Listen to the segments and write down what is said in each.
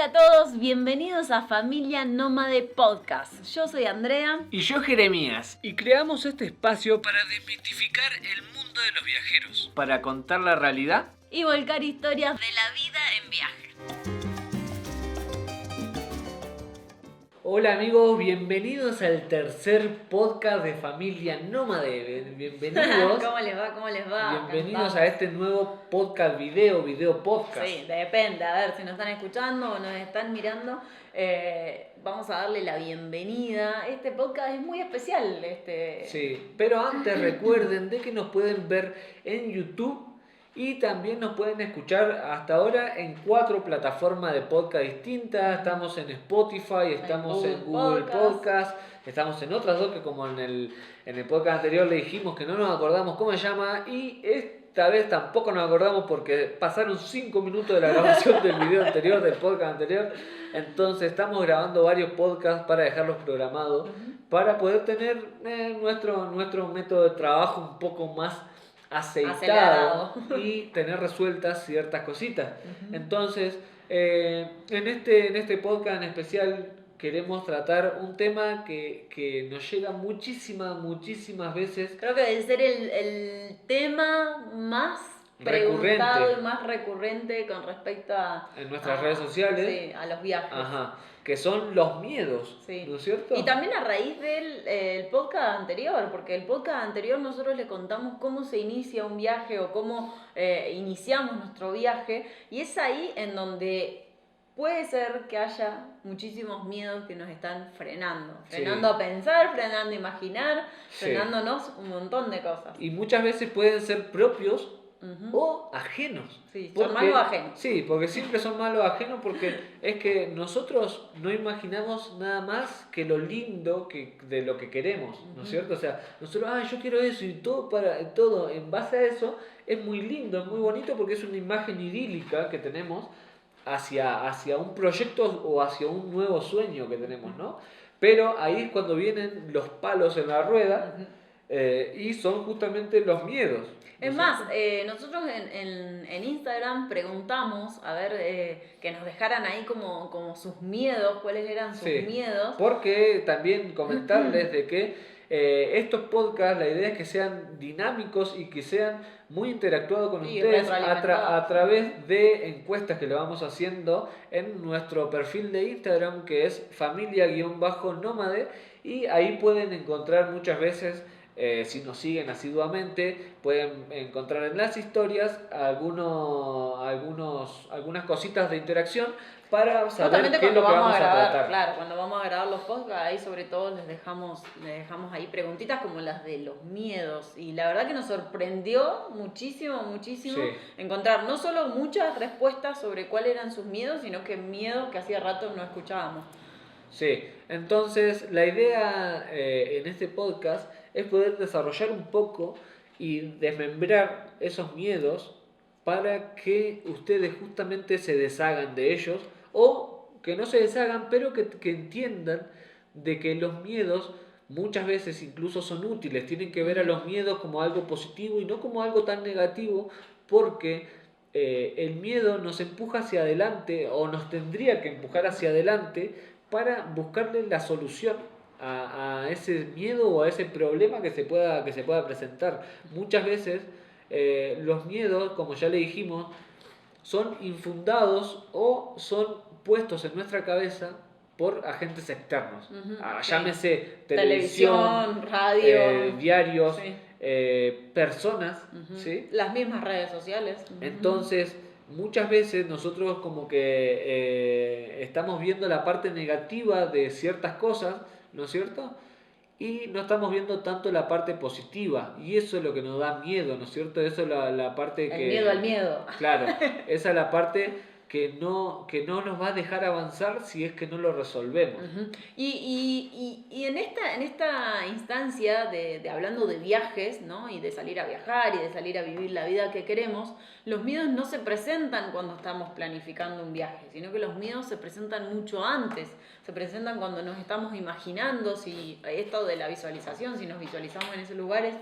Hola a todos, bienvenidos a Familia Nómade Podcast. Yo soy Andrea. Y yo Jeremías. Y creamos este espacio para desmitificar el mundo de los viajeros. Para contar la realidad Y volcar historias de la vida en viaje. Hola amigos, bienvenidos al tercer podcast de Familia Nómade. Bienvenidos. ¿Cómo les va? ¿Cómo les va? Bienvenidos a este nuevo podcast video podcast. Sí, depende, a ver si nos están escuchando o nos están mirando. Vamos a darle la bienvenida. Este podcast es muy especial. Sí, pero antes recuerden de que nos pueden ver en YouTube. Y también nos pueden escuchar hasta ahora en 4 plataformas de podcast distintas. Estamos en Spotify, estamos en Google Podcast, estamos en otras 2 que como en el podcast anterior le dijimos que no nos acordamos cómo se llama. Y esta vez tampoco nos acordamos porque pasaron 5 minutos de la grabación del video anterior, del podcast anterior. Entonces estamos grabando varios podcasts para dejarlos programados, para poder tener nuestro método de trabajo un poco más aceitado y tener resueltas ciertas cositas. Entonces, en este podcast en especial queremos tratar un tema que nos llega muchísimas veces. Creo que debe ser el tema más preguntado y más recurrente con respecto en nuestras redes sociales. Sí, a los viajes. Ajá. Que son los miedos, sí. ¿No es cierto? Y también a raíz del podcast anterior, porque el podcast anterior nosotros le contamos cómo se inicia un viaje o cómo iniciamos nuestro viaje, y es ahí en donde puede ser que haya muchísimos miedos que nos están frenando a pensar, frenando a imaginar, frenándonos un montón de cosas. Y muchas veces pueden ser propios o ajenos. Sí, son malos ajenos. Sí, porque siempre son malos ajenos, porque es que nosotros no imaginamos nada más que lo lindo de lo que queremos, ¿no es cierto? O sea, nosotros, yo quiero eso, y todo en base a eso es muy lindo, es muy bonito, porque es una imagen idílica que tenemos hacia un proyecto o hacia un nuevo sueño que tenemos, ¿no? Pero ahí es cuando vienen los palos en la rueda, y son justamente los miedos. Es más, nosotros en Instagram preguntamos, a ver, que nos dejaran ahí como sus miedos, cuáles eran sus miedos. Porque también comentarles de que estos podcasts, la idea es que sean dinámicos y que sean muy interactuados con ustedes a través de encuestas que le vamos haciendo en nuestro perfil de Instagram, que es familia_nómade, y ahí pueden encontrar muchas veces, si nos siguen asiduamente, pueden encontrar en las historias algunas cositas de interacción para saber qué es lo que vamos a tratar. Claro, cuando vamos a grabar los podcasts, ahí sobre todo les dejamos ahí preguntitas como las de los miedos. Y la verdad que nos sorprendió muchísimo encontrar no solo muchas respuestas sobre cuáles eran sus miedos, sino que miedos que hacía rato no escuchábamos. Sí, entonces la idea en este podcast es poder desarrollar un poco y desmembrar esos miedos para que ustedes justamente se deshagan de ellos, o que no se deshagan, pero que entiendan de que los miedos muchas veces incluso son útiles. Tienen que ver a los miedos como algo positivo y no como algo tan negativo, porque el miedo nos empuja hacia adelante, o nos tendría que empujar hacia adelante, para buscarle la solución a ese miedo o a ese problema que se pueda presentar. Muchas veces los miedos, como ya le dijimos, son infundados o son puestos en nuestra cabeza por agentes externos. Llámese televisión, radio, diarios, personas, ¿sí? Las mismas redes sociales. Entonces, muchas veces nosotros como que estamos viendo la parte negativa de ciertas cosas, ¿no es cierto? Y no estamos viendo tanto la parte positiva, y eso es lo que nos da miedo, ¿no es cierto? Eso es la parte el miedo al miedo. Claro, esa es la parte que no nos va a dejar avanzar si es que no lo resolvemos. Y en esta instancia de hablando de viajes, ¿no? Y de salir a viajar y de salir a vivir la vida que queremos, los miedos no se presentan cuando estamos planificando un viaje, sino que los miedos se presentan mucho antes, se presentan cuando nos estamos imaginando, si esto de la visualización, si nos visualizamos en esos lugares,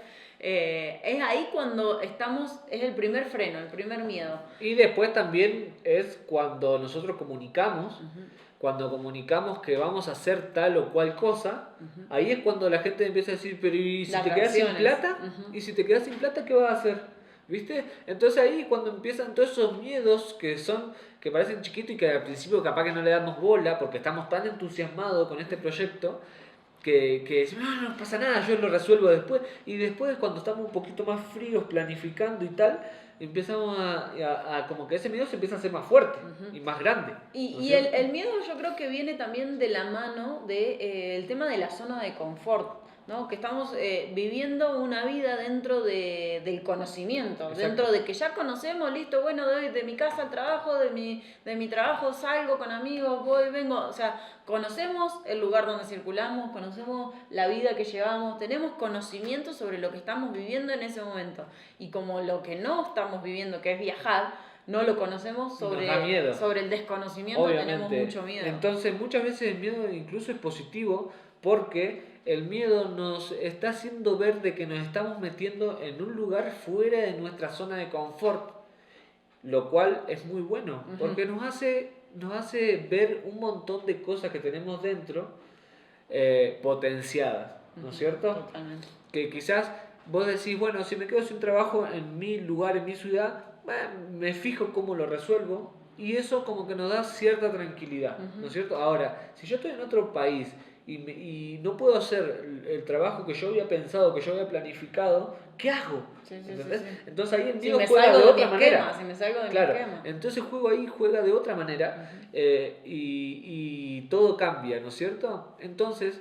Es ahí cuando estamos, es el primer freno, el primer miedo. Y después también es cuando nosotros comunicamos, Ujú. cuando comunicamos que vamos a hacer tal o cual cosa, ahí es cuando la gente empieza a decir, pero ¿y si Las te quedas sin reacciones. plata? Ujú. ¿Y si te quedas sin plata, qué vas a hacer? ¿Viste? Entonces ahí cuando empiezan todos esos miedos que parecen chiquitos y que al principio capaz que no le damos bola porque estamos tan entusiasmados con este proyecto, que decimos, no pasa nada, yo lo resuelvo después. Y después, cuando estamos un poquito más fríos, planificando y tal, empezamos a como que ese miedo se empieza a hacer más fuerte y más grande. ¿No es Y el cierto? miedo yo creo que viene también de la mano de, el tema de la zona de confort, ¿no? Que estamos viviendo una vida dentro del conocimiento, Exacto. dentro de que ya conocemos, listo, bueno, de mi casa al trabajo, de mi trabajo salgo con amigos, voy, vengo, o sea, conocemos el lugar donde circulamos, conocemos la vida que llevamos, tenemos conocimiento sobre lo que estamos viviendo en ese momento. Y como lo que no estamos viviendo, que es viajar, no lo conocemos, Nos da miedo. sobre el desconocimiento tenemos Obviamente. mucho miedo. Entonces, muchas veces el miedo incluso es positivo porque el miedo nos está haciendo ver de que nos estamos metiendo en un lugar fuera de nuestra zona de confort, lo cual es muy bueno porque nos hace ver un montón de cosas que tenemos dentro potenciadas, ¿no es cierto? Totalmente. Que quizás vos decís, bueno, si me quedo sin trabajo en mi lugar, en mi ciudad, me fijo cómo lo resuelvo y eso como que nos da cierta tranquilidad, ¿no es cierto? Ahora, si yo estoy en otro país y no puedo hacer el trabajo que yo había pensado, que yo había planificado, ¿qué hago? Sí, ¿Entendés? sí. Entonces ahí el Si miedo me juega salgo de de mi otra esquema, manera. si me salgo de Claro, mi esquema. entonces el juego ahí juega de otra manera y todo cambia, ¿no es cierto? Entonces,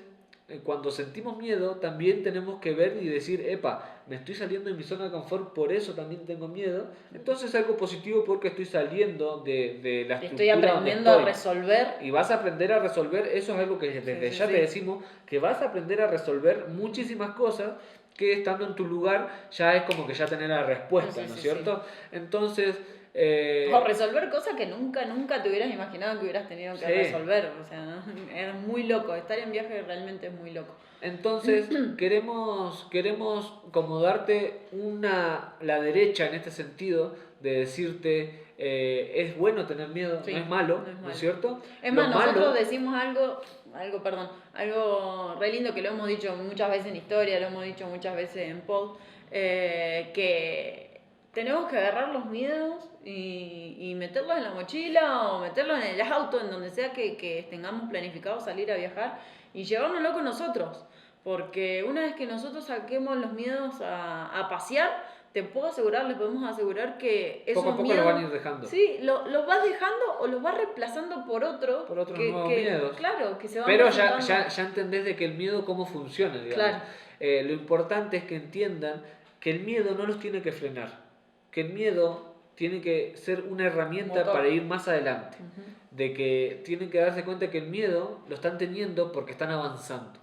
cuando sentimos miedo, también tenemos que ver y decir, epa, me estoy saliendo de mi zona de confort, por eso también tengo miedo. Entonces es algo positivo porque estoy saliendo de la estructura Estoy aprendiendo donde a estoy. resolver. Y vas a aprender a resolver, eso es algo que desde ya te decimos, que vas a aprender a resolver muchísimas cosas que estando en tu lugar ya es como que ya tener la respuesta, ¿no es cierto? Entonces... o resolver cosas que nunca te hubieras imaginado que hubieras tenido que resolver. O sea, ¿no? Es muy loco. Estar en viaje realmente es muy loco. Entonces, queremos como darte la derecha en este sentido, de decirte, es bueno tener miedo, no es malo, ¿no es cierto? Es más, nosotros decimos algo re lindo que lo hemos dicho muchas veces en historia, lo hemos dicho muchas veces en pod, que tenemos que agarrar los miedos y meterlos en la mochila o meterlos en el auto, en donde sea que tengamos planificado salir a viajar y llevárnoslo con nosotros. Porque una vez que nosotros saquemos los miedos a pasear, les podemos asegurar que esos poco a poco miedos, los van a ir dejando. Sí, los vas dejando o los vas reemplazando por otros nuevos miedos. Claro, que se van Pero ya entendés de que el miedo cómo funciona, digamos. Claro. Lo importante es que entiendan que el miedo no los tiene que frenar, que el miedo tiene que ser una herramienta para ir más adelante, de que tienen que darse cuenta que el miedo lo están teniendo porque están avanzando.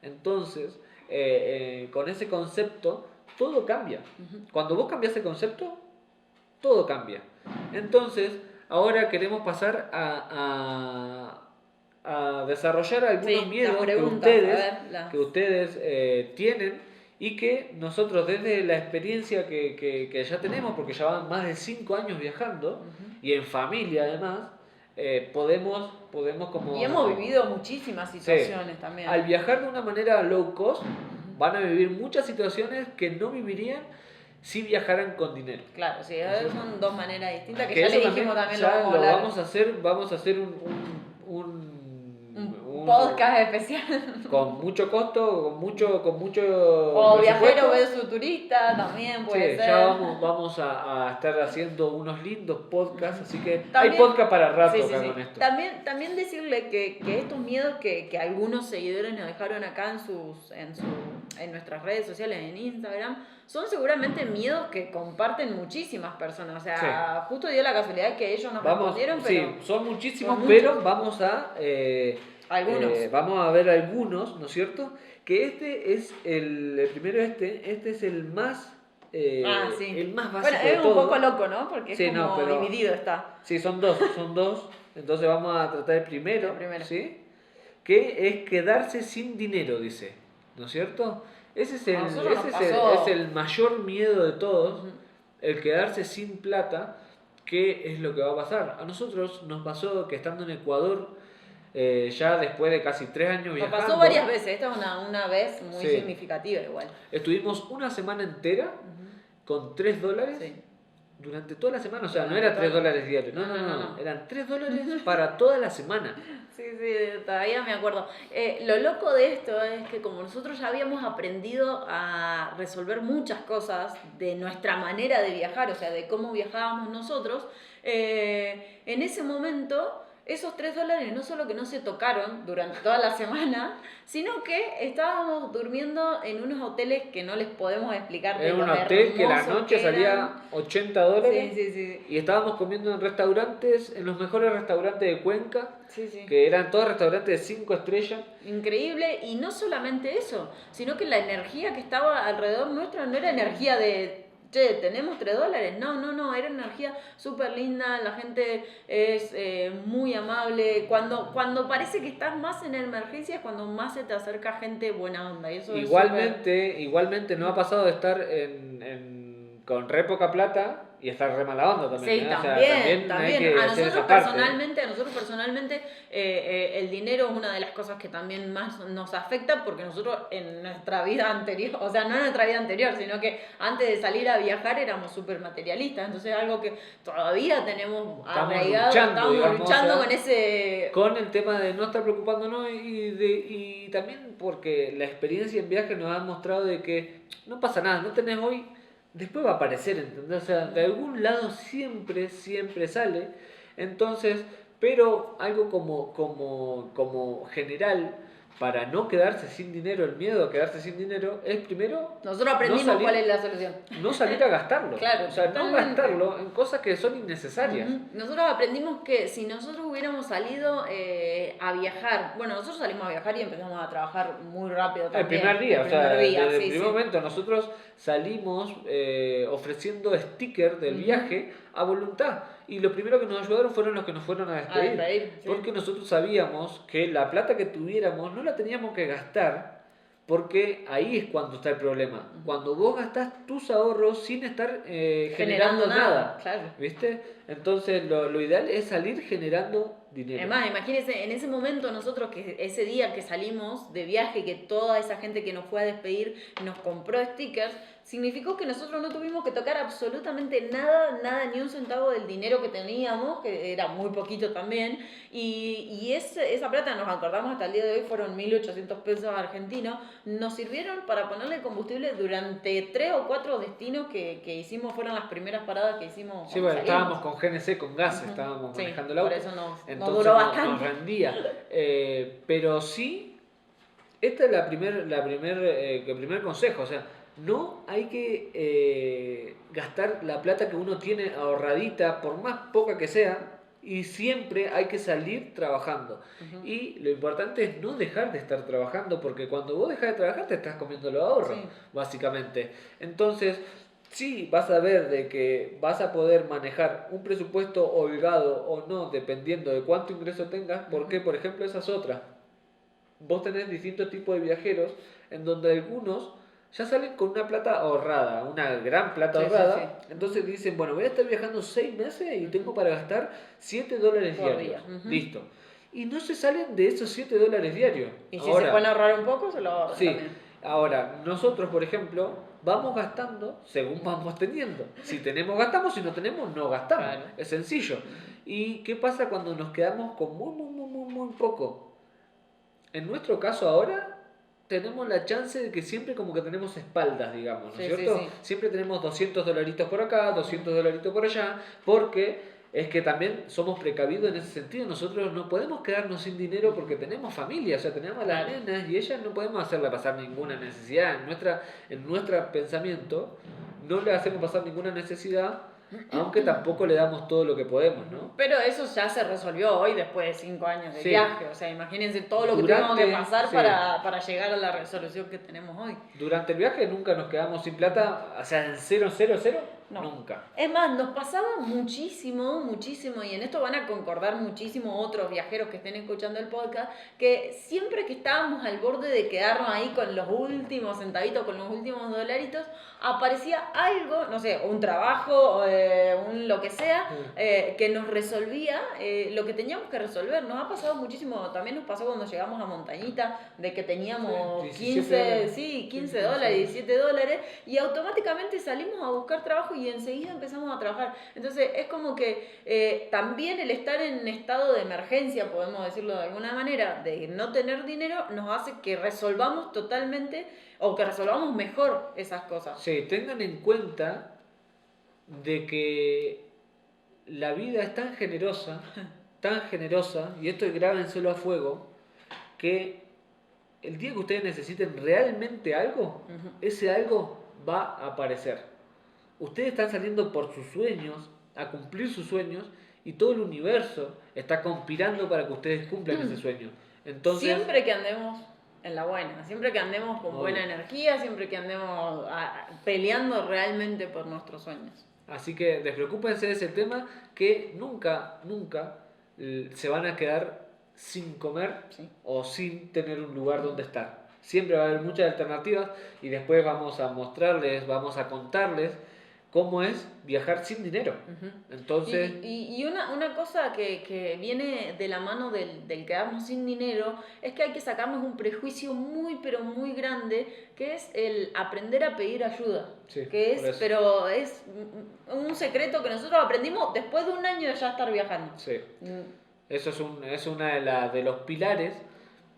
Entonces, con ese concepto, todo cambia. Cuando vos cambias el concepto, todo cambia. Entonces, ahora queremos pasar a desarrollar algunos miedos que ustedes tienen y que nosotros desde la experiencia que ya tenemos, porque ya van más de 5 años viajando y en familia además, podemos como... Y hemos vivido muchísimas situaciones también. Al viajar de una manera low cost, van a vivir muchas situaciones que no vivirían si viajaran con dinero. Claro, sí, son dos maneras distintas que ya le dijimos también. Vamos a hacer un podcast especial. Con mucho costo, con mucho o viajero versus turista, también puede ser. Ya vamos a estar haciendo unos lindos podcasts, así que también, hay podcast para rato con esto. También decirle que estos miedos que algunos seguidores nos dejaron acá en nuestras redes sociales, en Instagram, son seguramente miedos que comparten muchísimas personas. O sea, justo dio la casualidad que ellos nos respondieron, pero... Sí, son muchísimos, pero vamos a... vamos a ver algunos, ¿no es cierto? Que este es el primero, este es el más el más básico. Bueno, es un poco loco, ¿no? Porque es como dividido está. Sí, son dos. Entonces vamos a tratar el primero. ¿Sí? Que es quedarse sin dinero, dice, ¿no es cierto? Ese es A nosotros nos pasó. es el mayor miedo de todos, Ujú. el quedarse sin plata. ¿Qué es lo que va a pasar? A nosotros nos pasó que estando en Ecuador, ya después de casi 3 años Nos pasó viajando, varias veces, esta es una vez muy sí, significativa igual. estuvimos una semana entera Ujú. con $3 Sí, durante toda la semana. O sea, no durante era toda $3 diarios, no, No, no, no, no, no, no. eran $3 para toda la semana. Sí, sí, todavía me acuerdo. Lo loco de esto es que como nosotros ya habíamos aprendido a resolver muchas cosas de nuestra manera de viajar, o sea, de cómo viajábamos nosotros, en ese momento esos $3 no solo que no se tocaron durante toda la semana, sino que estábamos durmiendo en unos hoteles que no les podemos explicar de Era un los hotel que la hermosos noche que eran. salía $80 Sí, sí, sí. y estábamos comiendo en restaurantes, en los mejores restaurantes de Cuenca, Sí, sí. que eran todos restaurantes de 5 estrellas. Increíble, y no solamente eso, sino que la energía que estaba alrededor nuestro no era energía de, che, tenemos $3, no, no, no, era energía súper linda, la gente es muy amable, cuando parece que estás más en emergencia es cuando más se te acerca gente buena onda, y eso es súper. Igualmente no ha pasado de estar con re poca plata y estar re mala onda también, Sí, ¿eh? O sea, también, también hay también. que hacer esa parte, ¿eh? A nosotros personalmente, el dinero es una de las cosas que también más nos afecta porque nosotros en nuestra vida anterior, o sea, no en nuestra vida anterior, sino que antes de salir a viajar éramos súper materialistas, entonces es algo que todavía tenemos arraigado, estamos Digamos, luchando o sea, con ese. con el tema de no estar preocupándonos y también porque la experiencia en viaje nos ha mostrado de que no pasa nada, no tenés hoy, después va a aparecer, ¿entendés? O sea, de algún lado siempre sale, entonces, pero algo como general, para no quedarse sin dinero, el miedo a quedarse sin dinero, es primero Nosotros no aprendimos cuál es salir, la solución. no salir a gastarlo, Claro, o sea, no totalmente. gastarlo en cosas que son innecesarias. Ujú. Nosotros aprendimos que si nosotros hubiéramos salido a viajar, bueno, nosotros salimos a viajar y empezamos a trabajar muy rápido El también. primer día, El o sea, primer día, desde el sí, primer sí. momento nosotros salimos ofreciendo stickers del Ujú. viaje a voluntad. Y lo primero que nos ayudaron fueron los que nos fueron a A despedir. despedir, sí. Porque nosotros sabíamos que la plata que tuviéramos no la teníamos que gastar, porque ahí es cuando está el problema. Cuando vos gastás tus ahorros sin estar generando nada. Claro. ¿Viste? Entonces lo ideal es salir generando dinero. Además, imagínense, en ese momento nosotros, que ese día que salimos de viaje, que toda esa gente que nos fue a despedir nos compró stickers, significó que nosotros no tuvimos que tocar absolutamente nada, nada, ni un centavo del dinero que teníamos, que era muy poquito también, y esa plata, nos acordamos hasta el día de hoy, fueron 1.800 pesos argentinos, nos sirvieron para ponerle combustible durante 3 o 4 destinos que hicimos, fueron las primeras paradas que hicimos. Sí, cuando bueno, salimos. estábamos con GNC, con gas, Ujú. estábamos Sí, manejando el auto. por eso nos Entonces duró nos bastante. rendía. Pero sí, esta es el primer consejo. O sea, no hay que gastar la plata que uno tiene ahorradita, por más poca que sea, y siempre hay que salir trabajando. Ujú. Y lo importante es no dejar de estar trabajando, porque cuando vos dejas de trabajar te estás comiendo los ahorros, Sí. básicamente. Entonces, sí, vas a ver de que vas a poder manejar un presupuesto holgado o no, dependiendo de cuánto ingreso tengas, porque, por ejemplo, esa es otra. Vos tenés distintos tipos de viajeros en donde algunos ya salen con una plata ahorrada, una gran plata Sí, ahorrada. sí, sí. Entonces dicen, bueno, voy a estar viajando 6 meses y tengo para gastar $7 Por diarios. día. Ujú. Listo. Y no se salen de esos $7 diarios. Y si se pueden ahorrar un poco, se lo ahorran Sí, también. ahora, nosotros, por ejemplo, vamos gastando según vamos teniendo. Si tenemos, gastamos, si no tenemos, no gastamos. Claro. Es sencillo. ¿Y qué pasa cuando nos quedamos con muy poco? En nuestro caso ahora, tenemos la chance de que siempre como que tenemos espaldas, digamos, ¿no es Sí, cierto? sí, sí. Siempre tenemos $200 por acá, $200 por allá, porque es que también somos precavidos en ese sentido. Nosotros no podemos quedarnos sin dinero porque tenemos familia, o sea, tenemos a las Claro. nenas y ellas no podemos hacerle pasar ninguna necesidad. En nuestro pensamiento no le hacemos pasar ninguna necesidad, aunque tampoco le damos todo lo que podemos, ¿no? Pero eso ya se resolvió hoy después de 5 años de Sí. viaje. O sea, imagínense todo lo que Durante- tuvimos que pasar sí. para llegar a la resolución que tenemos hoy. Durante el viaje nunca nos quedamos sin plata, o sea, en 0, 0, 0. No. Nunca. Es más, nos pasaba muchísimo, y en esto van a concordar muchísimo otros viajeros que estén escuchando el podcast, que siempre que estábamos al borde de quedarnos ahí con los últimos centavitos, con los últimos dolaritos, aparecía algo, no sé, un trabajo, un lo que sea, que nos resolvía lo que teníamos que resolver. Nos ha pasado muchísimo, también nos pasó cuando llegamos a Montañita, de que teníamos Sí, 15 dólares, 17 dólares, y automáticamente salimos a buscar trabajo y enseguida empezamos a trabajar. Entonces es como que también el estar en estado de emergencia, podemos decirlo de alguna manera, de no tener dinero, nos hace que resolvamos totalmente o que resolvamos mejor esas cosas. Sí, tengan en cuenta de que la vida es tan generosa, y esto grábenselo a fuego, que el día que ustedes necesiten realmente algo, ese algo va a aparecer. Ustedes están saliendo por sus sueños, a cumplir sus sueños, y todo el universo está conspirando para que ustedes cumplan ese sueño. Entonces, siempre que andemos en la buena, siempre que andemos con obvio, buena energía, siempre que andemos peleando realmente por nuestros sueños. así que despreocúpense de ese tema, que nunca se van a quedar sin comer, Sí. o sin tener un lugar donde estar. Siempre va a haber muchas alternativas, y después vamos a mostrarles, vamos a contarles cómo es viajar sin dinero. Entonces, Y una cosa que viene de la mano del quedarnos sin dinero es que hay que sacarnos un prejuicio muy, pero muy grande, que es el aprender a pedir ayuda. Sí, que por es, eso. pero es un secreto que nosotros aprendimos después de un año de ya estar viajando. Sí. Eso es una de los pilares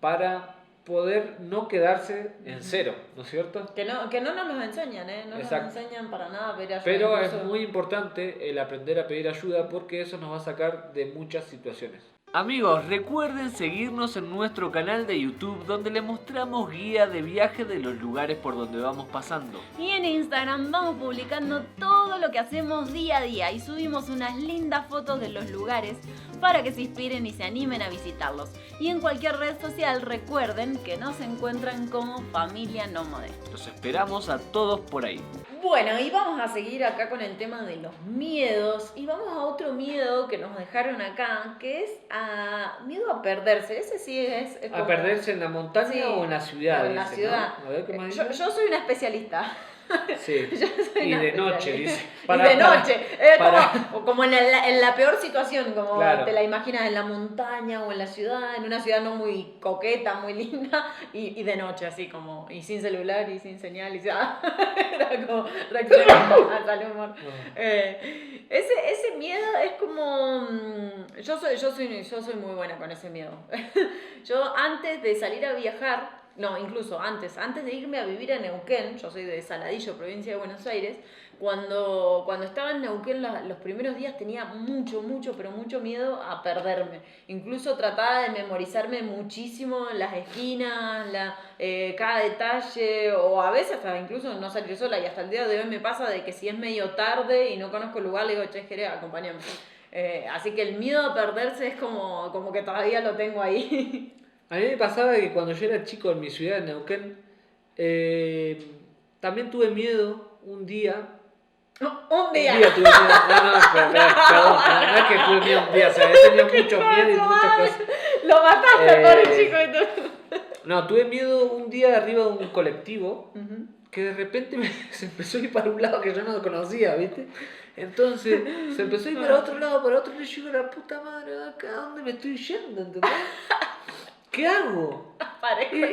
para poder no quedarse en cero, ¿no es cierto? Que no nos los enseñan, no Exacto. nos enseñan para nada a pedir ayuda. Pero es Incluso- muy importante el aprender a pedir ayuda, porque eso nos va a sacar de muchas situaciones. Amigos, recuerden seguirnos en nuestro canal de YouTube, donde les mostramos guía de viaje de los lugares por donde vamos pasando. Y en Instagram vamos publicando todo lo que hacemos día a día y subimos unas lindas fotos de los lugares para que se inspiren y se animen a visitarlos. Y en cualquier red social recuerden que nos encuentran como Familia Nómade. Los esperamos a todos por ahí. Bueno, y vamos a seguir acá con el tema de los miedos y vamos a otro miedo que nos dejaron acá, que es miedo a perderse. Ese sí es ¿A como- perderse en la montaña Sí, o en la ciudad? o en la dicen, ciudad. ¿no? A ver, ¿qué más Yo dice? soy una especialista. Sí. Yo soy Y una de noche, especialista. dice. Y de noche. para- Como en la peor situación, como Claro. te la imaginas en la montaña o en la ciudad, en una ciudad no muy coqueta, muy linda, y de noche, así como, y sin celular y sin señal. Era como reaccionando hasta el humor. Ese miedo es como. Yo soy muy buena con ese miedo. Yo antes de salir a viajar. No, incluso antes de irme a vivir a Neuquén, yo soy de Saladillo, provincia de Buenos Aires, cuando estaba en Neuquén los primeros días tenía mucho miedo a perderme. Incluso trataba de memorizarme muchísimo las esquinas, cada detalle, o a veces hasta incluso no salir sola, y hasta el día de hoy me pasa de que si es medio tarde y no conozco el lugar, le digo, che, Jere, acompáñame. Así que el miedo a perderse es como que todavía lo tengo ahí. A mí me pasaba que cuando yo era chico en mi ciudad, en Neuquén, también tuve miedo un día. Un día. Tuve miedo. Perdón, no es que tuve miedo un día, o sea, he tenido mucho miedo y muchas cosas. Lo mataste, pobre chico. Y todo. No, tuve miedo un día arriba de un colectivo, que de repente se empezó a ir para un lado que yo no conocía, ¿viste? Entonces se empezó a ir para otro lado, y yo digo, la puta madre, ¿a dónde me estoy yendo? ¿Entendés? ¿Qué hago?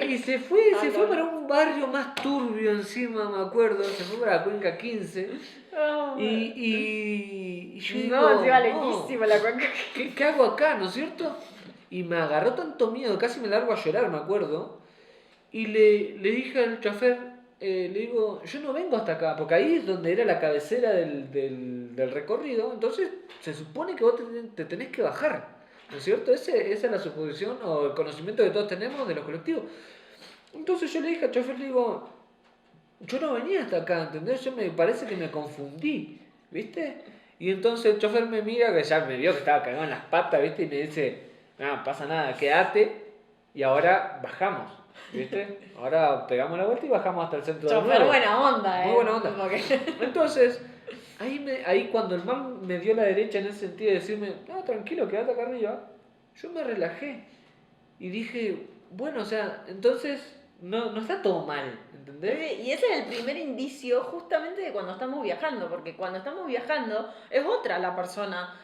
Y se fue para un barrio más turbio encima, me acuerdo, se fue para la Cuenca 15. Y yo digo, No, se iba lejísimo la Cuenca. ¿Qué hago acá, no es cierto? Y me agarró tanto miedo, casi me largo a llorar, me acuerdo. Y le dije al chofer, le digo, yo no vengo hasta acá, porque ahí es donde era la cabecera del recorrido, entonces se supone que vos te tenés que bajar. ¿No es cierto? Esa es la suposición o el conocimiento que todos tenemos de los colectivos. Entonces yo le dije al chofer, le digo, yo no venía hasta acá, ¿entendés? Me parece que me confundí, ¿viste? Y entonces el chofer me mira, que ya me vio que estaba cagado en las patas, ¿viste? Y me dice, no pasa nada, quédate y ahora bajamos, ¿viste? Ahora pegamos la vuelta y bajamos hasta el centro de nuevo. Buena onda, Muy buena onda. Entonces, Ahí cuando el man me dio la derecha en ese sentido de decirme, no, tranquilo, quédate acá arriba, yo me relajé y dije, bueno, o sea, entonces no está todo mal, ¿entendés? Y ese es el primer indicio justamente de cuando estamos viajando, porque cuando estamos viajando es otra la persona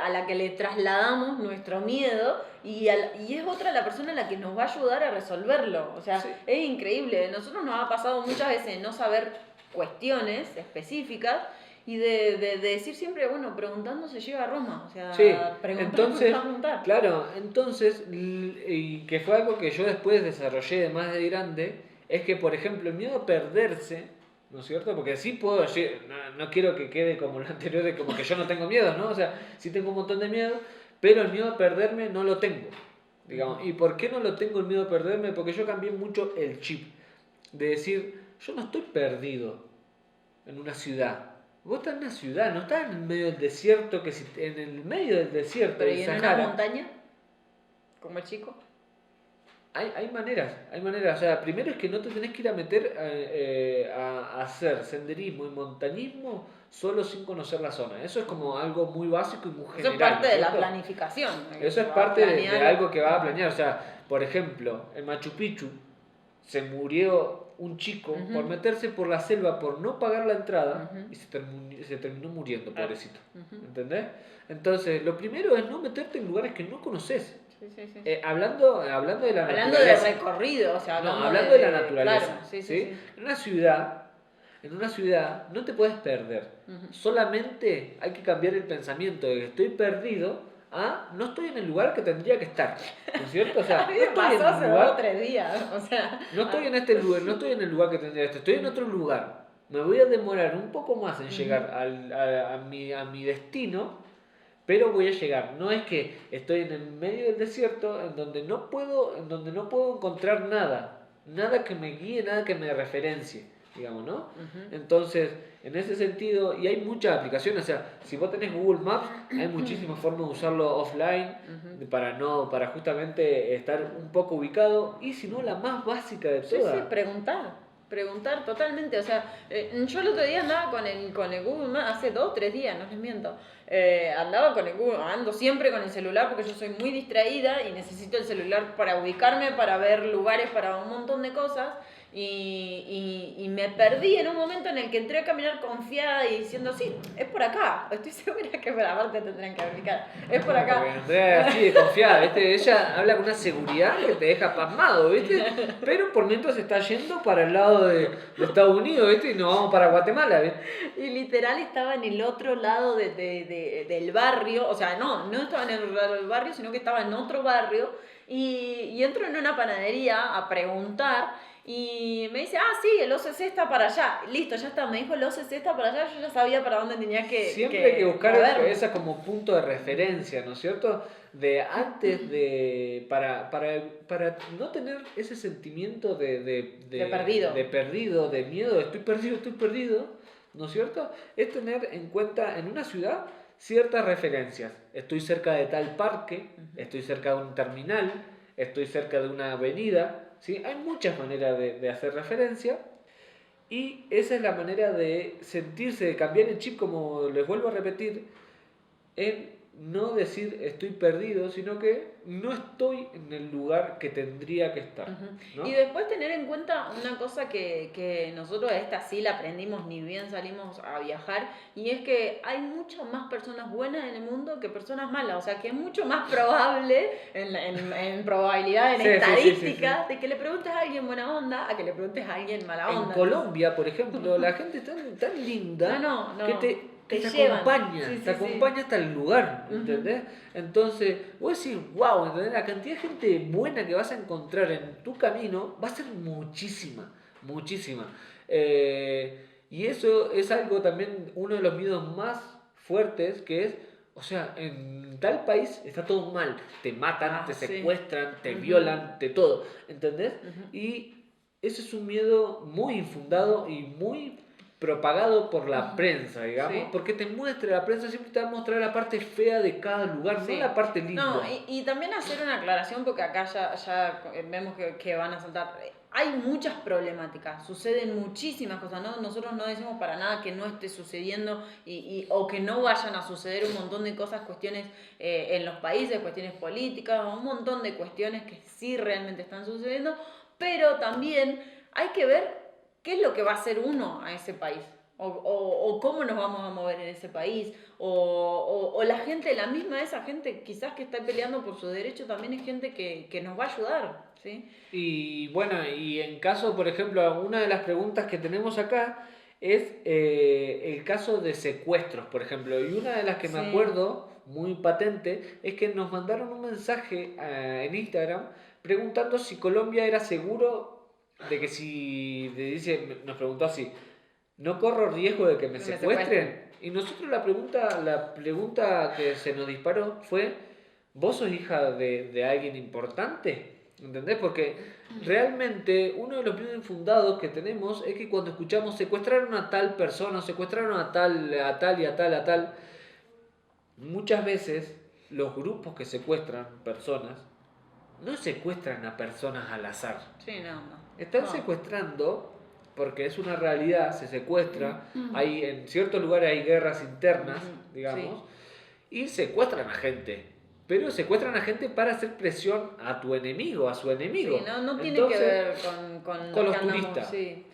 a la que le trasladamos nuestro miedo y es otra la persona a la que nos va a ayudar a resolverlo. O sea, Sí. es increíble. Nosotros nos ha pasado muchas veces no saber cuestiones específicas y de decir siempre, bueno, preguntando se llega a Roma. O sea, Sí, preguntar, entonces, preguntar. claro, entonces, y que fue algo que yo después desarrollé de más de grande, es que, por ejemplo, el miedo a perderse, ¿no es cierto? Porque sí puedo decir, no quiero que quede como lo anterior de como que yo no tengo miedo, ¿no? O sea, sí tengo un montón de miedo, pero el miedo a perderme no lo tengo, digamos. ¿Y por qué no lo tengo el miedo a perderme? Porque yo cambié mucho el chip de decir, yo no estoy perdido en una ciudad. Vos estás en una ciudad, no estás en el medio del desierto, que si en el medio del desierto, Pero del ¿y en una Sahara, montaña? Como el chico. hay maneras. O sea, primero es que no te tenés que ir a meter a hacer senderismo y montañismo solo sin conocer la zona. Eso es como algo muy básico y muy Eso general. es parte ¿no es de la cierto? planificación. Eso es Va a parte de planear. algo que vas a planear. O sea, por ejemplo, en Machu Picchu se murió un chico por meterse por la selva, por no pagar la entrada, y se terminó muriendo, pobrecito. ¿Entendés? Entonces, lo primero es no meterte en lugares que no conoces. Sí, sí, sí. Hablando de la Hablando de naturaleza. recorrido, o sea, No, hablando hablando de la naturaleza. Claro, sí, sí, ¿sí? sí. En una ciudad no te puedes perder. Solamente hay que cambiar el pensamiento de que estoy perdido a no estoy en el lugar que tendría que estar. ¿No es cierto? O sea, A mí no me estoy en pasó el hace lugar. 2 o 3 días, o sea. No estoy en este lugar, no estoy en el lugar que tendría que estar, estoy en otro lugar. Me voy a demorar un poco más en llegar a mi destino, pero voy a llegar. No es que estoy en el medio del desierto en donde no puedo encontrar nada que me guíe, nada que me referencie, digamos, ¿no? Entonces, en ese sentido, y hay muchas aplicaciones, o sea, si vos tenés Google Maps, hay muchísimas formas de usarlo offline para justamente estar un poco ubicado, y si no, la más básica de Sí, todas. sí, preguntar totalmente. O sea, yo el otro día andaba con el Google Maps, hace 2 o 3 días, no les miento. Andaba con el Google, ando siempre con el celular porque yo soy muy distraída y necesito el celular para ubicarme, para ver lugares, para un montón de cosas. Y me perdí en un momento en el que entré a caminar confiada y diciendo, sí, es por acá. Estoy segura que por aparte tendrán que ubicar. Es por acá. Porque Andrea es así de confiada, ¿viste? Ella habla con una seguridad que te deja pasmado, ¿viste? Pero por mientras está yendo para el lado de Estados Unidos, ¿viste? Y nos vamos para Guatemala, ¿viste? Y literal estaba en el otro lado del barrio, o sea, no estaba en el otro lado del barrio, sino que estaba en otro barrio. Y entro en una panadería a preguntar y me dice, sí, el OCC está para allá. Listo, ya está, me dijo el OCC está para allá, yo ya sabía para dónde tenía que Siempre hay que buscar moverme. esa como punto de referencia, ¿no es cierto? De antes de... Para no tener ese sentimiento De perdido. de perdido, de miedo, estoy perdido, ¿no es cierto? Es tener en cuenta en una ciudad ciertas referencias. Estoy cerca de tal parque, estoy cerca de un terminal, estoy cerca de una avenida, ¿sí? Hay muchas maneras de hacer referencia y esa es la manera de sentirse, de cambiar el chip, como les vuelvo a repetir, en no decir estoy perdido, sino que no estoy en el lugar que tendría que estar. ¿no? Y después tener en cuenta una cosa que nosotros esta sí la aprendimos ni bien salimos a viajar, y es que hay muchas más personas buenas en el mundo que personas malas, o sea que es mucho más probable en probabilidad, en Sí, estadística, de que le preguntes a alguien buena onda a que le preguntes a alguien mala En onda. Colombia, por ejemplo, la gente es tan linda No, que te te llevan. acompaña, Sí, te acompaña hasta el lugar, ¿entendés? Entonces, vos decís, wow, ¿entendés? La cantidad de gente buena que vas a encontrar en tu camino va a ser muchísima, muchísima. Y eso es algo también, uno de los miedos más fuertes, que es, o sea, en tal país está todo mal, te matan, te secuestran, te violan, te todo, ¿entendés? Y ese es un miedo muy infundado y muy propagado por la prensa, digamos, porque la prensa siempre te va a mostrar la parte fea de cada lugar, no la parte linda. No, y también hacer una aclaración, porque acá ya vemos que van a saltar. hay muchas problemáticas, suceden muchísimas cosas, ¿no? Nosotros no decimos para nada que no esté sucediendo o que no vayan a suceder un montón de cosas, cuestiones en los países, cuestiones políticas, un montón de cuestiones que sí realmente están sucediendo, pero también hay que ver qué es lo que va a hacer uno a ese país. O cómo nos vamos a mover en ese país, o la gente, la misma esa gente quizás que está peleando por su derecho también es gente que nos va a ayudar, ¿sí? Y bueno, y en caso, por ejemplo, una de las preguntas que tenemos acá es el caso de secuestros, por ejemplo. Y una de las que me Sí. acuerdo muy patente es que nos mandaron un mensaje en Instagram preguntando si Colombia era seguro de que si, nos preguntó así, ¿no corro riesgo de que me Que me secuestren. secuestren? Y nosotros la pregunta que se nos disparó fue, ¿vos sos hija de alguien importante? ¿Entendés? Porque realmente uno de los miedos infundados que tenemos es que cuando escuchamos secuestraron a tal persona, secuestraron a tal y a tal, a tal, muchas veces los grupos que secuestran personas no secuestran a personas al azar. Sí, no, no. Están No. secuestrando porque es una realidad, se secuestra, hay en ciertos lugares hay guerras internas, Sí. digamos, y secuestran a gente. Pero secuestran a gente para hacer presión a tu enemigo, a su Sí, enemigo. no tiene que Entonces, ver con con lo que los andamos, turistas. sí.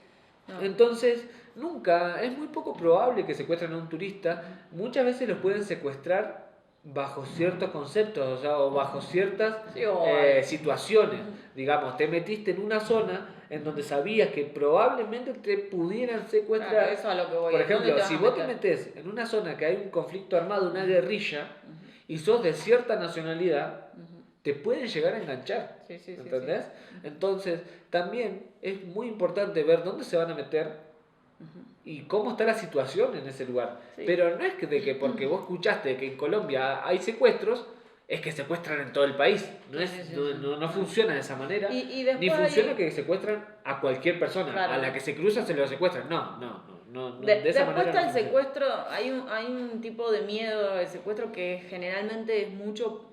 No. Entonces, nunca, es muy poco probable que secuestren a un turista. Muchas veces los pueden secuestrar bajo ciertos conceptos, o sea, o bajo ciertas Sí, o situaciones. Digamos, te metiste en una zona en donde sabías que probablemente te pudieran claro, secuestrar. eso es a lo que voy. Por ¿Dónde ejemplo, te vas si a vos te meter? metes en una zona que hay un conflicto armado, una guerrilla, y sos de cierta nacionalidad, te pueden llegar a enganchar. Sí, sí, sí, ¿Entendés? sí. Entonces, también es muy importante ver dónde se van a meter y cómo está la situación en ese lugar. Sí. Pero no es que de que porque vos escuchaste que en Colombia hay secuestros, es que secuestran en todo el país. No, Sí, es, sí, sí, no, sí. no funciona de esa manera. Y Ni después funciona hay, que secuestran a cualquier persona. claro, A la no. que se cruza se lo secuestran. De esa Después manera está no el funciona. secuestro, hay un tipo de miedo, el secuestro que generalmente es mucho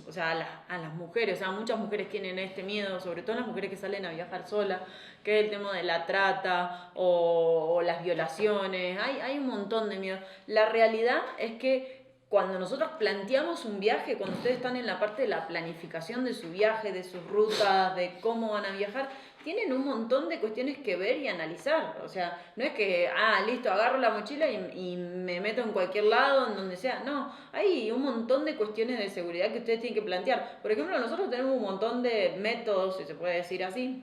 o sea, a las mujeres, o sea, muchas mujeres tienen este miedo, sobre todo las mujeres que salen a viajar solas, que es el tema de la trata o las violaciones, hay un montón de miedo. La realidad es que cuando nosotros planteamos un viaje, cuando ustedes están en la parte de la planificación de su viaje, de sus rutas, de cómo van a viajar, tienen un montón de cuestiones que ver y analizar. O sea, no es que, listo, agarro la mochila y me meto en cualquier lado, en donde sea. No, hay un montón de cuestiones de seguridad que ustedes tienen que plantear. Por ejemplo, nosotros tenemos un montón de métodos, si se puede decir así,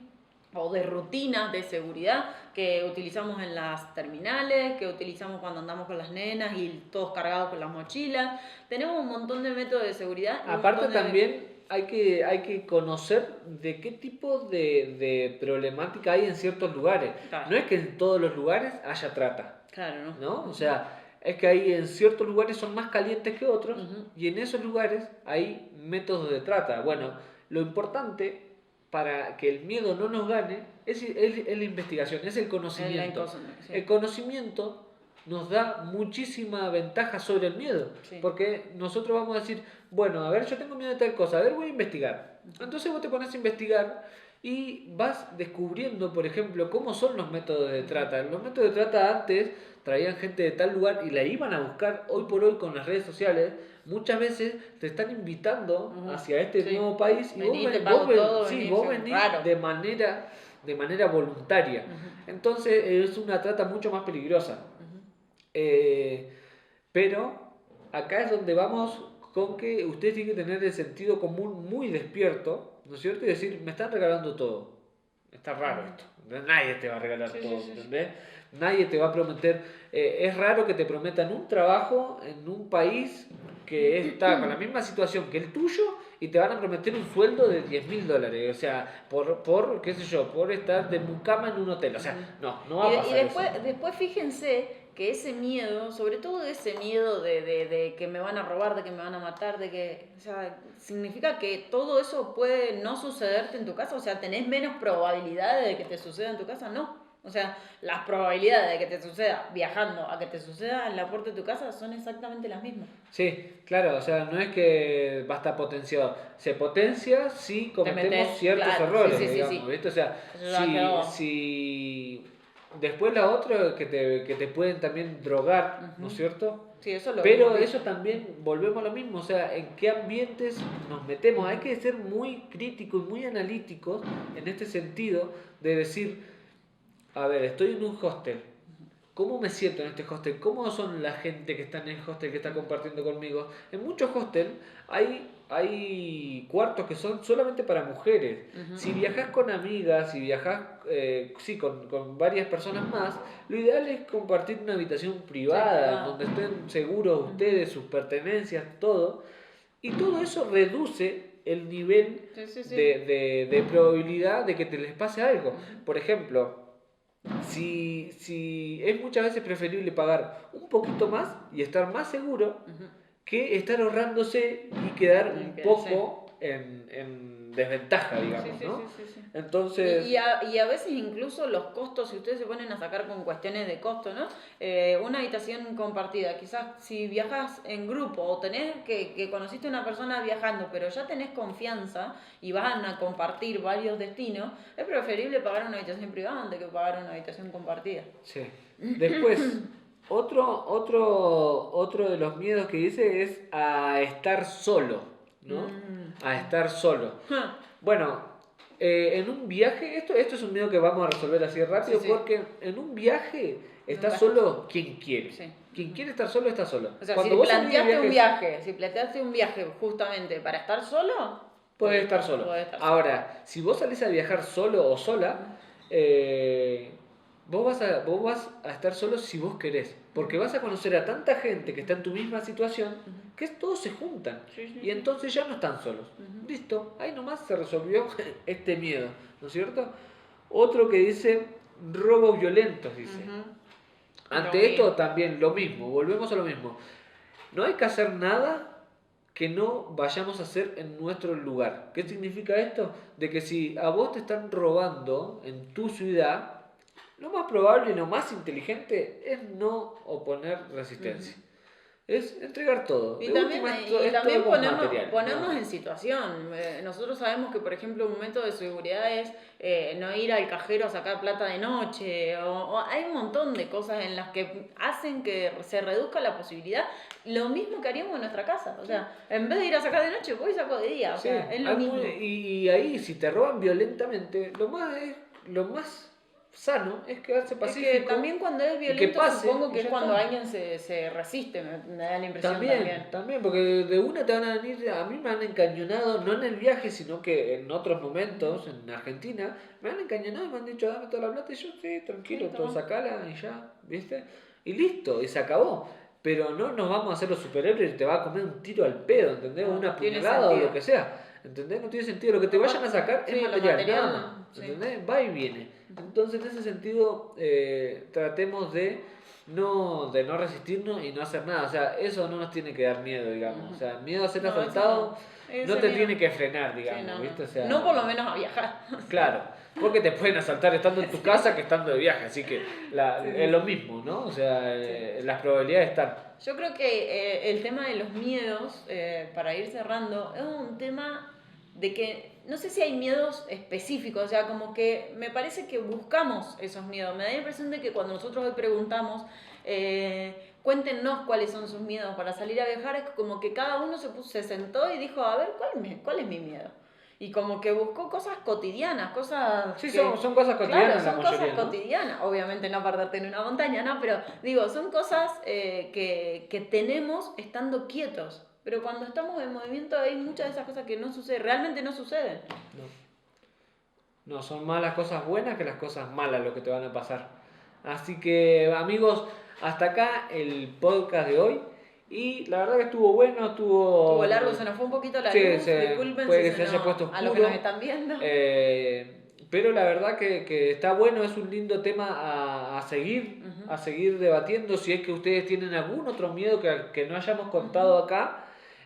o de rutinas de seguridad que utilizamos en las terminales, que utilizamos cuando andamos con las nenas y todos cargados con las mochilas. Tenemos un montón de métodos de seguridad y un Aparte montón de... también hay que conocer de qué tipo de problemática hay en ciertos lugares. Claro, No es que en todos los lugares haya trata, claro, ¿no? ¿no? O sea, es que hay en ciertos lugares son más calientes que otros Ujú. y en esos lugares hay métodos de trata. Bueno, lo importante para que el miedo no nos gane es la investigación, es el conocimiento. Sí. El conocimiento nos da muchísima ventaja sobre el miedo, Sí. porque nosotros vamos a decir, bueno, a ver, yo tengo miedo de tal cosa, a ver, voy a investigar. Entonces vos te pones a investigar y vas descubriendo, por ejemplo, cómo son los métodos de trata. Los métodos de trata antes traían gente de tal lugar y la iban a buscar. Hoy por hoy con las redes sociales muchas veces te están invitando hacia este Sí. nuevo país y Vení, te pago todo, sí, vení, vos sí, venís raro. de manera voluntaria. Entonces es una trata mucho más peligrosa. Eh, pero acá es donde vamos con que ustedes tienen que tener el sentido común muy despierto, ¿no es cierto? Y decir, me están regalando todo. Está raro esto. Nadie te va a regalar Sí, todo, sí, sí. ¿entendés? Nadie te va a prometer. Es raro que te prometan un trabajo en un país que está con la misma situación que el tuyo y te van a prometer un sueldo de $10.000. O sea, qué sé yo, por estar de mucama en un hotel. O sea, no va a Y pasar eso. después fíjense que ese miedo, sobre todo ese miedo de que me van a robar, de que me van a matar, de que, o sea, significa que todo eso puede no sucederte en tu casa, o sea, tenés menos probabilidades de que te suceda en tu casa, no. O sea, las probabilidades de que te suceda viajando a que te suceda en la puerta de tu casa son exactamente las mismas. Sí, claro, o sea, no es que va a estar potenciado, se potencia si Te cometemos metes, ciertos claro, errores, sí, digamos, ¿viste? O sea, Eso ya quedó. si después la otra que te pueden también drogar, ¿no es Ujú. cierto? Sí, eso lo hemos Pero visto. eso también, volvemos a lo mismo, o sea, en qué ambientes nos metemos. Hay que ser muy críticos y muy analíticos en este sentido de decir, a ver, estoy en un hostel. ¿Cómo me siento en este hostel? ¿Cómo son la gente que está en el hostel que está compartiendo conmigo? En muchos hostels hay cuartos que son solamente para mujeres. Ujú. Si viajas con amigas, si viajas sí, con varias personas más, lo ideal es compartir una habitación privada, en privada. donde estén seguros ustedes, sus pertenencias, todo. Y todo eso reduce el nivel Sí. de probabilidad de que te les pase algo. Ujú. Por ejemplo, si es muchas veces preferible pagar un poquito más y estar más seguro Ujú. que estar ahorrándose y quedar un Sí. poco en desventaja, digamos, ¿no? Sí. Entonces, Y a veces incluso los costos, si ustedes se ponen a sacar con cuestiones de costo, ¿no? Una habitación compartida, quizás si viajas en grupo o tenés que conociste a una persona viajando, pero ya tenés confianza y van a compartir varios destinos, es preferible pagar una habitación privada antes que pagar una habitación compartida. sí. Después, otro de los miedos que dice es a estar solo, ¿no? A estar solo. Bueno, en un viaje, esto es un miedo que vamos a resolver así rápido, Sí. porque en un viaje está Nunca solo quien quiere. Sí. Quien quiere estar solo, está solo. O sea, Cuando si vos salís de planteaste un viajes, viaje, si planteaste un viaje justamente para estar solo, puedes estar solo. podés estar solo. Ahora, si vos salís a viajar solo o sola, vos vas a estar solo si vos querés. Porque vas a conocer a tanta gente que está en tu misma situación que todos se juntan. Y entonces ya no están solos. Listo, ahí nomás se resolvió este miedo, ¿no es cierto? Otro que dice robos violentos, dice. Ante esto también lo mismo, volvemos a lo mismo. No hay que hacer nada que no vayamos a hacer en nuestro lugar. ¿Qué significa esto? De que si a vos te están robando en tu ciudad, lo más probable y lo más inteligente es no oponer resistencia. Es entregar todo. Y De también, última, y es también todo con material. ponernos ¿no? en situación. Nosotros sabemos que, por ejemplo, un método de seguridad es no ir al cajero a sacar plata de noche. O hay un montón de cosas en las que hacen que se reduzca la posibilidad. Lo mismo que haríamos en nuestra casa. O sea, en vez de ir a sacar de noche, voy y saco de día. O Sí, sea, es lo mismo. y ahí si te roban violentamente, lo más sano es quedarse Es pacífico. que también cuando es y que violento pase, supongo y que es ya cuando está. alguien se resiste, me da la impresión también. También, porque de una te van a venir, a mí me han encañonado, no en el viaje, sino que en otros momentos, en Argentina, me han encañonado y me han dicho, dame toda la plata, y yo, sí, tranquilo, Sí, todo toma. sacala y ya, ¿viste? Y listo, y se acabó. Pero no nos vamos a hacer los superhéroes y te va a comer un tiro al pedo, ¿entendés? No, Una tiene puñalada o sentido. lo que sea, ¿entendés? No tiene sentido, lo que te vayan a sacar Sí, es lo material, material, nada más, sí. ¿entendés? Va y viene. Entonces, en ese sentido, tratemos de no resistirnos y no hacer nada. O sea, eso no nos tiene que dar miedo, digamos. O sea, miedo a ser No, eso asaltado no. no Ese te miedo. tiene que frenar, Sí, digamos, ¿viste? O sea, no por lo menos a viajar. claro, porque te pueden asaltar estando en tu casa que estando de viaje, así que es lo mismo, ¿no? O sea, las probabilidades están. Yo creo que el tema de los miedos, para ir cerrando, es un tema de que no sé si hay miedos específicos, o sea, como que me parece que buscamos esos miedos. Me da la impresión de que cuando nosotros hoy preguntamos, cuéntenos cuáles son sus miedos para salir a viajar, es como que cada uno se sentó y dijo, a ver, ¿cuál es mi miedo? Y como que buscó cosas cotidianas, cosas Sí, que... son cosas cotidianas Claro, la son mayoría, cosas ¿no? cotidianas, obviamente no perderte en una montaña, ¿no? Pero digo, son cosas que tenemos estando quietos. Pero cuando estamos en movimiento hay muchas de esas cosas que no suceden, realmente no suceden. No, son más las cosas buenas que las cosas malas lo que te van a pasar. Así que, amigos, hasta acá el podcast de hoy. Y la verdad que estuvo bueno, Estuvo largo, se nos fue un poquito la luz, disculpen puede si que se haya puesto oscuro. a los que nos están viendo. Pero la verdad que está bueno, es un lindo tema a seguir debatiendo. Si es que ustedes tienen algún otro miedo que no hayamos contado acá,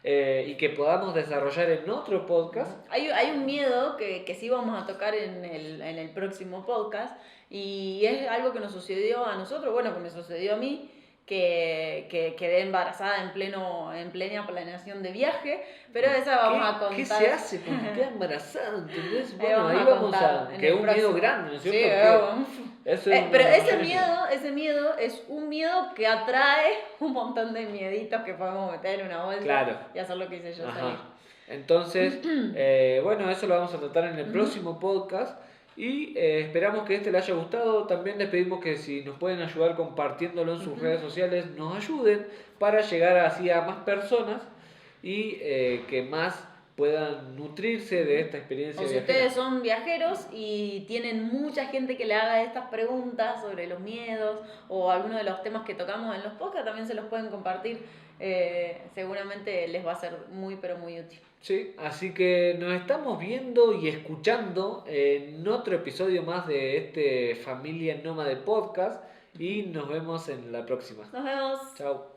y que podamos desarrollar en otro podcast. Hay un miedo que sí vamos a tocar en el próximo podcast y es algo que nos sucedió a nosotros, bueno, que me sucedió a mí, que quedé embarazada en plena planeación de viaje, pero esa vamos a contar. ¿Qué se hace cuando queda embarazada? ¿Entendés? Bueno, vamos ahí a vamos contar a... en Que es el un miedo próximo. grande, ¿no es cierto? Sí, Que eso es pero una ese emoción miedo es un miedo que atrae un montón de mieditos que podemos meter en una bolsa Claro. y hacer lo que hice yo Ajá. salir. Entonces, bueno, eso lo vamos a tratar en el próximo podcast y esperamos que este le haya gustado. También les pedimos que si nos pueden ayudar compartiéndolo en sus redes sociales, nos ayuden para llegar así a más personas y que más puedan nutrirse de esta experiencia O si viajera. ustedes son viajeros y tienen mucha gente que le haga estas preguntas sobre los miedos o alguno de los temas que tocamos en los podcasts, también se los pueden compartir. Seguramente les va a ser muy, pero muy útil. Sí, así que nos estamos viendo y escuchando en otro episodio más de este Familia Nómade Podcast y nos vemos en la próxima. Nos vemos. Chao.